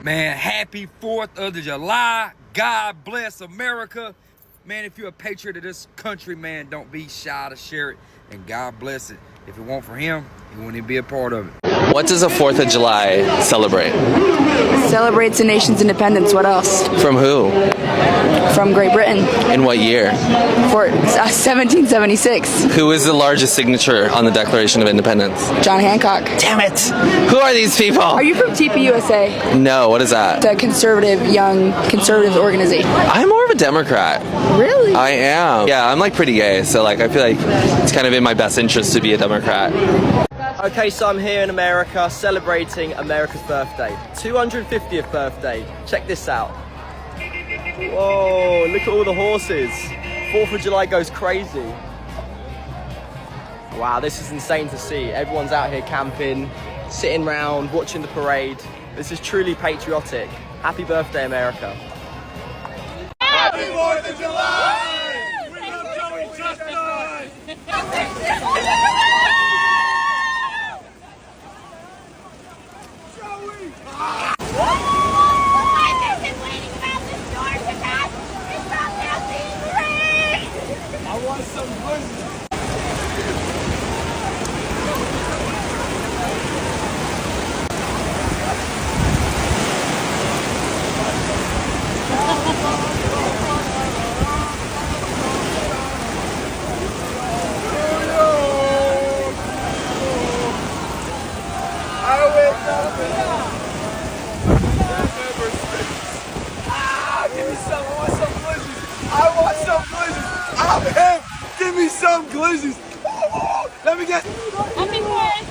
Man, happy 4th of July. God bless America. Man, if you're a patriot of this country, man, don't be shy to share it. And God bless it. If it weren't for him, he wouldn't even be a part of it. What does a 4th of July celebrate? Celebrates the nation's independence. What else? From who? From Great Britain. In what year? For 1776. Who is the largest signature on the Declaration of Independence? John Hancock. Damn it! Who are these people? Are you from TPUSA? No, what is that? The young conservative organization. I'm more of a Democrat. Really? I am. Yeah, I'm like pretty gay, so like I feel like it's kind of in my best interest to be a Democrat. Okay, so I'm here in America celebrating America's birthday. 250th birthday. Check this out. Whoa, look at all the horses. 4th of July goes crazy. Wow, this is insane to see. Everyone's out here camping, sitting round, watching the parade. This is truly patriotic. Happy birthday, America. Happy 4th of July! We love Joey Chestnut! I want some blizzard. Give me some glizzies. Let me get. Happy 4th.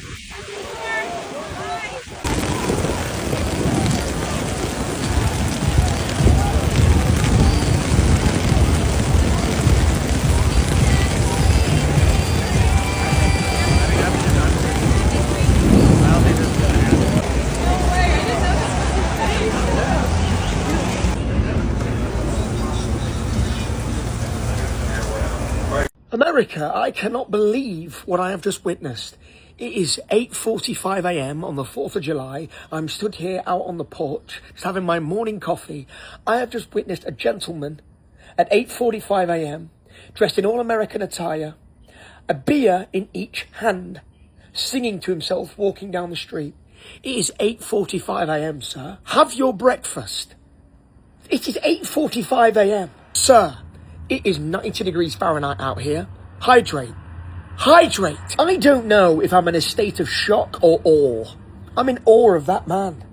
America, I cannot believe what I have just witnessed. It is 8:45 a.m. on the 4th of July. I'm stood here out on the porch, just having my morning coffee. I have just witnessed a gentleman at 8:45 a.m. dressed in all-American attire, a beer in each hand, singing to himself, walking down the street. It is 8:45 a.m., sir. Have your breakfast. It is 8:45 a.m. Sir, it is 90 degrees Fahrenheit out here. Hydrate. Hydrate. I don't know if I'm in a state of shock or awe. I'm in awe of that man.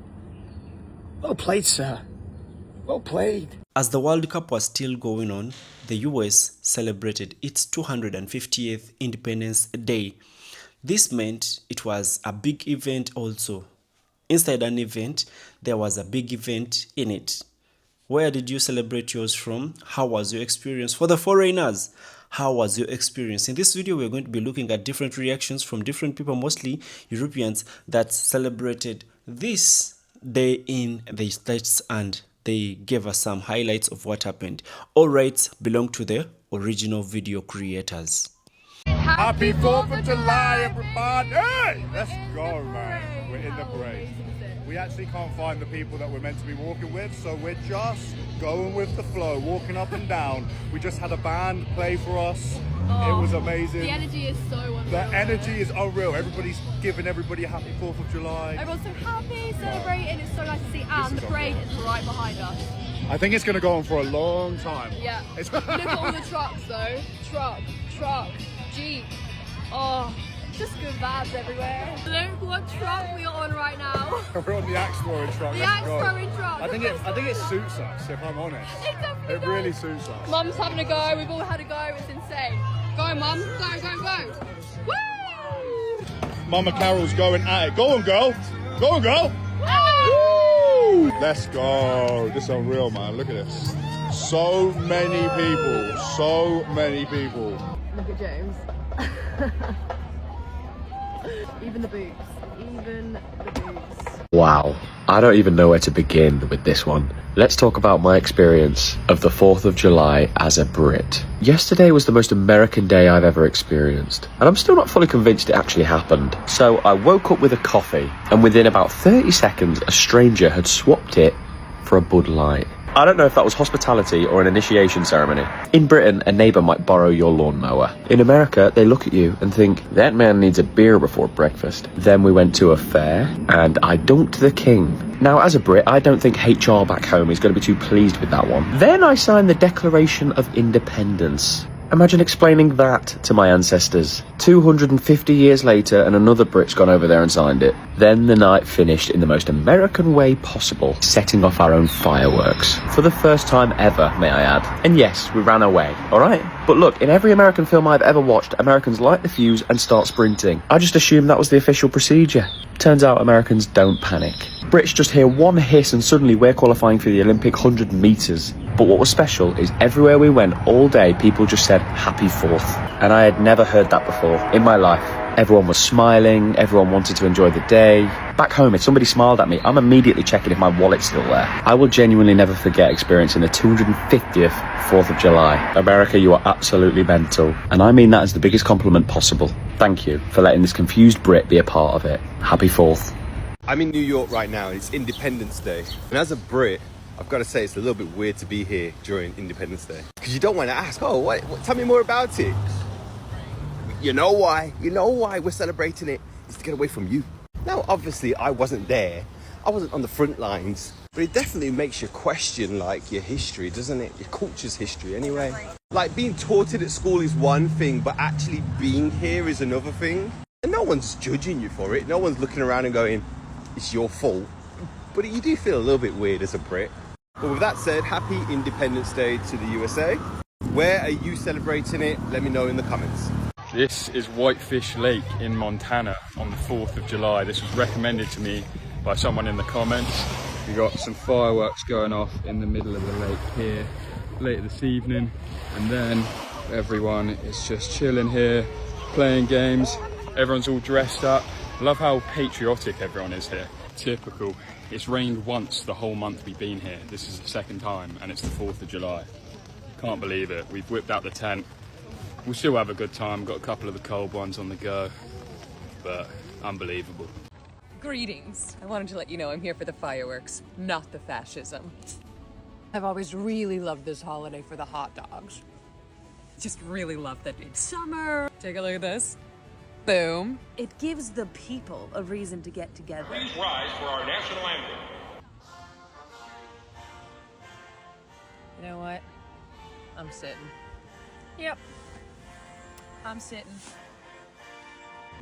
Well played, sir. Well played. As the World Cup was still going on, the US celebrated its 250th Independence Day. This meant it was a big event also. Inside an event, there was a big event in it. Where did you celebrate yours from? How was your experience? For the foreigners, how was your experience? In this video, we're going to be looking at different reactions from different people, mostly Europeans, that celebrated this day in the States, and they gave us some highlights of what happened. All rights belong to the original video creators. Happy 4th of July, everybody! Hey! Let's go, man. We're in the parade. We actually can't find the people that we're meant to be walking with, so we're just going with the flow, walking up and down. We just had a band play for us. It was amazing. The energy is so unreal. The energy is unreal. Everybody's giving everybody a happy 4th of July. Everyone's so happy, celebrating. It's so nice to see. And the parade is right behind us. I think it's going to go on for a long time. Yeah. Look at all the trucks though. Truck, Jeep. Oh, just good vibes everywhere. Look what truck we are on right now. We're on the axe throwing truck. The axe throwing truck. I think it suits us, if I'm honest. It really suits us. Mum's having a go. We've all had a go. It's insane. Go, Mum. Go. Woo! Mama Carol's going at it. Go on, girl. Go on, girl. Woo! Let's go. This is unreal, man. Look at this. So many people. So many people. Look at James. Even the boots. Wow, I don't even know where to begin with this one. Let's talk about my experience of the 4th of July as a Brit. Yesterday was the most American day I've ever experienced, and I'm still not fully convinced it actually happened. So I woke up with a coffee, and within about 30 seconds, a stranger had swapped it for a Bud Light. I don't know if that was hospitality or an initiation ceremony. In Britain, a neighbour might borrow your lawnmower. In America, they look at you and think, that man needs a beer before breakfast. Then we went to a fair, and I dunked the king. Now, as a Brit, I don't think HR back home is going to be too pleased with that one. Then I signed the Declaration of Independence. Imagine explaining that to my ancestors. 250 years later, and another Brit's gone over there and signed it. Then the night finished in the most American way possible, setting off our own fireworks. For the first time ever, may I add. And yes, we ran away, alright? But look, in every American film I've ever watched, Americans light the fuse and start sprinting. I just assumed that was the official procedure. Turns out Americans don't panic. Brits just hear one hiss and suddenly we're qualifying for the Olympic 100 metres. But what was special is everywhere we went all day, people just said Happy 4th. And I had never heard that before in my life. Everyone was smiling, everyone wanted to enjoy the day. Back home, if somebody smiled at me, I'm immediately checking if my wallet's still there. I will genuinely never forget experiencing the 250th 4th of July. America, you are absolutely mental. And I mean that as the biggest compliment possible. Thank you for letting this confused Brit be a part of it. Happy 4th. I'm in New York right now, and it's Independence Day. And as a Brit, I've got to say it's a little bit weird to be here during Independence Day. Because you don't want to ask, oh, what, tell me more about it. You know why we're celebrating it. It's to get away from you. Now, obviously, I wasn't there. I wasn't on the front lines. But it definitely makes you question, like, your history, doesn't it? Your culture's history, anyway. Like, being taught it at school is one thing, but actually being here is another thing. And no one's judging you for it. No one's looking around and going, it's your fault. But you do feel a little bit weird as a Brit. But with that said, happy Independence Day to the USA. Where are you celebrating it? Let me know in the comments. This is Whitefish Lake in Montana on the 4th of July. This was recommended to me by someone in the comments. We got some fireworks going off in the middle of the lake here later this evening. And then everyone is just chilling here, playing games. Everyone's all dressed up. I love how patriotic everyone is here. Typical. It's rained once the whole month we've been here. This is the second time, and it's the 4th of July. Can't believe it. We've whipped out the tent. We'll still have a good time. Got a couple of the cold ones on the go, but unbelievable. Greetings. I wanted to let you know I'm here for the fireworks, not the fascism. I've always really loved this holiday for the hot dogs. Just really love that it's summer. Take a look at this. Boom. It gives the people a reason to get together. Please rise for our national anthem. You know what? I'm sitting. Yep. I'm sitting.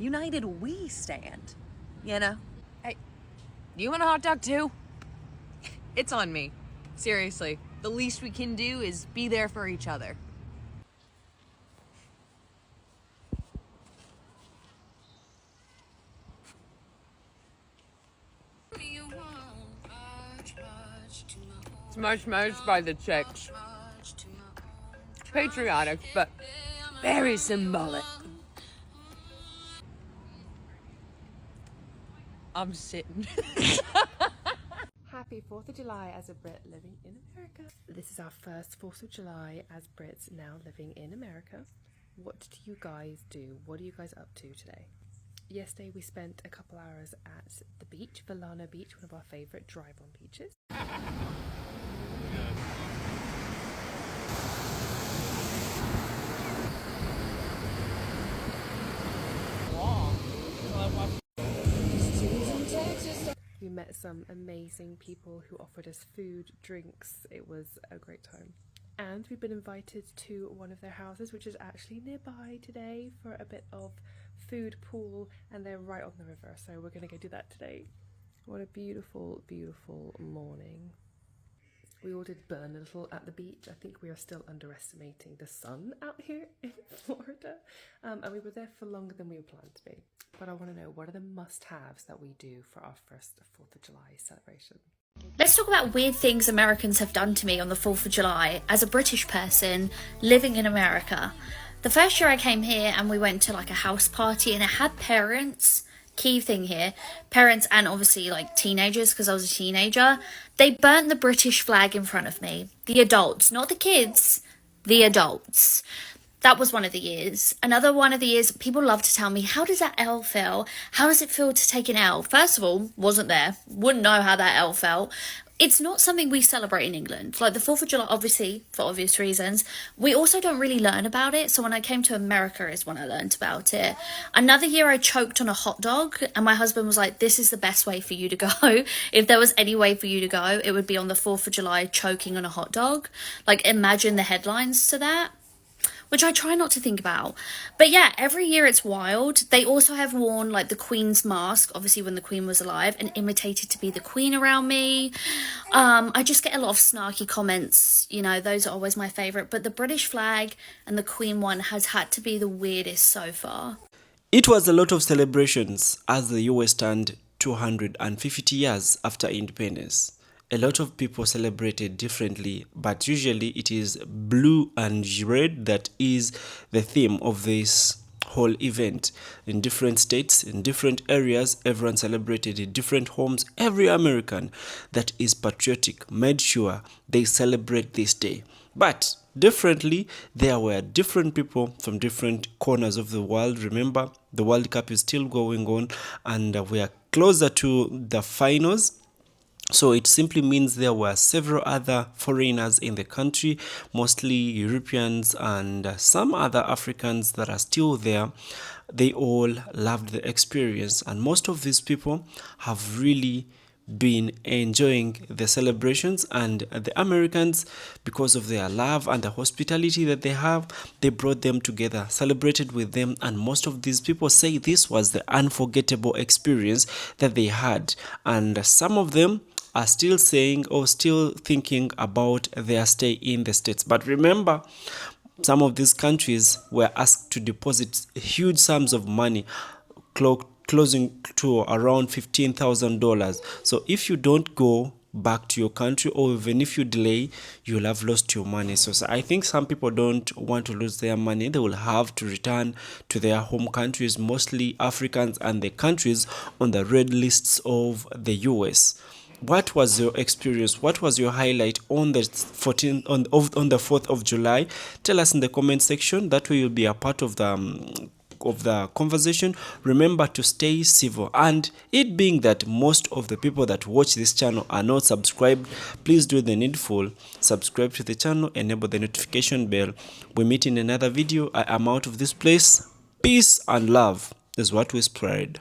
United we stand. You know? Hey, do you want a hot dog too? It's on me. Seriously. The least we can do is be there for each other. It's much by the chicks. Patriotic, but very symbolic. I'm sitting. Happy 4th of July as a Brit living in America. This is our first 4th of July as Brits now living in America. What do you guys do? What are you guys up to today? Yesterday we spent a couple hours at the beach, Villano Beach, one of our favourite drive-on beaches. We met some amazing people who offered us food, drinks. It was a great time. And we've been invited to one of their houses, which is actually nearby today, for a bit of food, pool, and they're right on the river, so we're going to go do that today. What a beautiful, beautiful morning. We all did burn a little at the beach. I think we are still underestimating the sun out here in Florida. And we were there for longer than we were planned to be. But I want to know, what are the must-haves that we do for our first 4th of July celebration? Let's talk about weird things Americans have done to me on the 4th of July as a British person living in America. The first year I came here and we went to like a house party and it had parents key thing here, parents and obviously like teenagers, because I was a teenager, they burnt the British flag in front of me. The adults, not the kids, the adults. That was one of the years. Another one of the years, people love to tell me, how does that L feel? How does it feel to take an L? First of all, wasn't there. Wouldn't know how that L felt. It's not something we celebrate in England. Like the 4th of July, obviously, for obvious reasons. We also don't really learn about it. So when I came to America is when I learned about it. Another year I choked on a hot dog and my husband was like, this is the best way for you to go. If there was any way for you to go, it would be on the 4th of July choking on a hot dog. Like imagine the headlines to that, which I try not to think about. But yeah, every year it's wild. They also have worn like the Queen's mask, obviously when the Queen was alive, and imitated to be the Queen around me. I just get a lot of snarky comments, you know, those are always my favourite. But the British flag and the Queen one has had to be the weirdest so far. It was a lot of celebrations as the US turned 250 years after independence. A lot of people celebrated differently, but usually it is blue and red that is the theme of this whole event. In different states, in different areas, everyone celebrated in different homes. Every American that is patriotic made sure they celebrate this day. But differently, there were different people from different corners of the world. Remember, the World Cup is still going on and we are closer to the finals. So it simply means there were several other foreigners in the country, mostly Europeans and some other Africans that are still there. They all loved the experience, and most of these people have really been enjoying the celebrations, and the Americans, because of their love and the hospitality that they have, they brought them together, celebrated with them, and most of these people say this was the unforgettable experience that they had. And some of them are still saying or still thinking about their stay in the States. But remember, some of these countries were asked to deposit huge sums of money, closing to around $15,000. So if you don't go back to your country, or even if you delay, you'll have lost your money. So I think some people don't want to lose their money. They will have to return to their home countries, mostly Africans and the countries on the red lists of the US. What was your experience? What was your highlight on the 4th of July? Tell us in the comment section. That way you'll be a part of the conversation. Remember to stay civil, and it being that most of the people that watch this channel are not subscribed, please do the needful. Subscribe to the channel, enable the notification bell. We meet in another video. I am out of this place. Peace and love is what we spread.